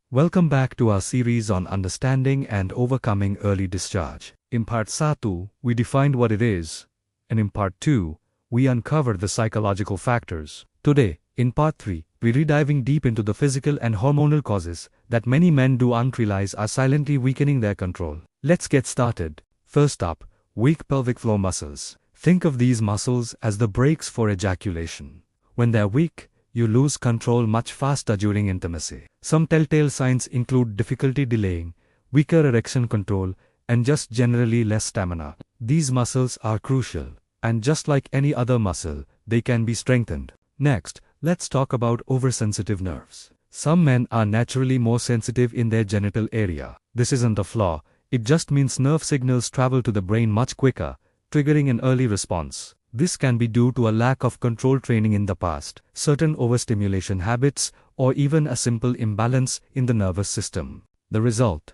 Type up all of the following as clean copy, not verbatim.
Welcome back to our series on understanding and overcoming early discharge. In part 1, we defined what it is, and in part 2, we uncovered the psychological factors. Today, in part 3, we're rediving deep into the physical and hormonal causes that many men do not realize are silently weakening their control. Let's get started. First up, weak pelvic floor muscles. Think of these muscles as the brakes for ejaculation. When they're weak, you lose control much faster during intimacy. Some telltale signs include difficulty delaying, weaker erection control, and just generally less stamina. These muscles are crucial, and just like any other muscle, they can be strengthened. Next, let's talk about oversensitive nerves. Some men are naturally more sensitive in their genital area. This isn't a flaw, it just means nerve signals travel to the brain much quicker, triggering an early response. This can be due to a lack of control training in the past, certain overstimulation habits, or even a simple imbalance in the nervous system. The result?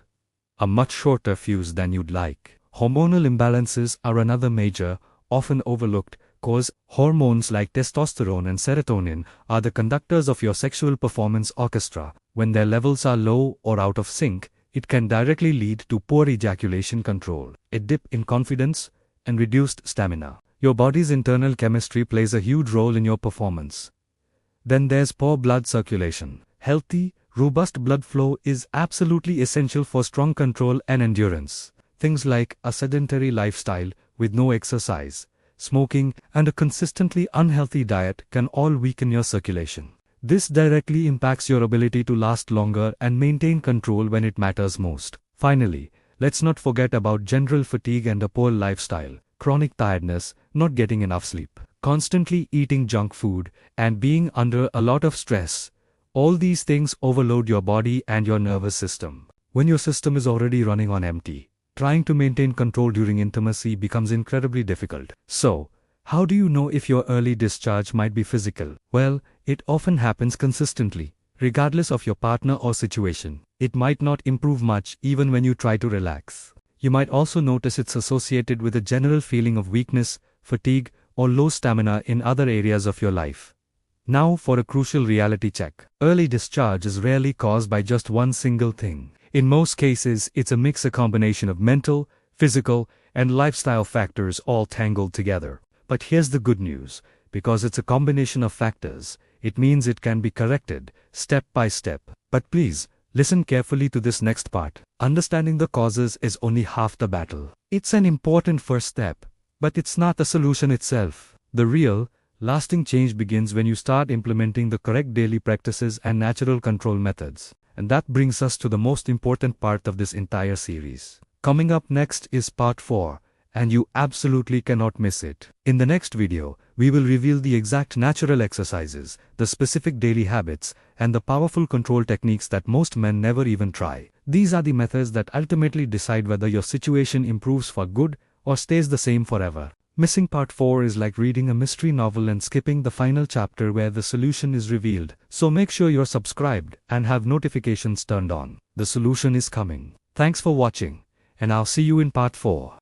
A much shorter fuse than you'd like. Hormonal imbalances are another major, often overlooked, cause. Hormones like testosterone and serotonin are the conductors of your sexual performance orchestra. When their levels are low or out of sync, it can directly lead to poor ejaculation control, a dip in confidence, and reduced stamina. Your body's internal chemistry plays a huge role in your performance. Then there's poor blood circulation. Healthy, robust blood flow is absolutely essential for strong control and endurance. Things like a sedentary lifestyle with no exercise, smoking, and a consistently unhealthy diet can all weaken your circulation. This directly impacts your ability to last longer and maintain control when it matters most. Finally, let's not forget about general fatigue and a poor lifestyle. Chronic tiredness, not getting enough sleep, constantly eating junk food, and being under a lot of stress. All these things overload your body and your nervous system. When your system is already running on empty, trying to maintain control during intimacy becomes incredibly difficult. So, how do you know if your early discharge might be physical? Well, it often happens consistently, regardless of your partner or situation. It might not improve much even when you try to relax. You might also notice it's associated with a general feeling of weakness, fatigue, or low stamina in other areas of your life. Now for a crucial reality check. Early discharge is rarely caused by just one single thing. In most cases, it's a combination of mental, physical, and lifestyle factors all tangled together. But here's the good news. Because it's a combination of factors, it means it can be corrected, step by step. But please, listen carefully to this next part. Understanding the causes is only half the battle. It's an important first step, but it's not the solution itself. The real, lasting change begins when you start implementing the correct daily practices and natural control methods. And that brings us to the most important part of this entire series. Coming up next is part 4, and you absolutely cannot miss it. In the next video, we will reveal the exact natural exercises, the specific daily habits, and the powerful control techniques that most men never even try. These are the methods that ultimately decide whether your situation improves for good or stays the same forever. Missing part 4 is like reading a mystery novel and skipping the final chapter where the solution is revealed. So make sure you're subscribed and have notifications turned on. The solution is coming. Thanks for watching, and I'll see you in part 4.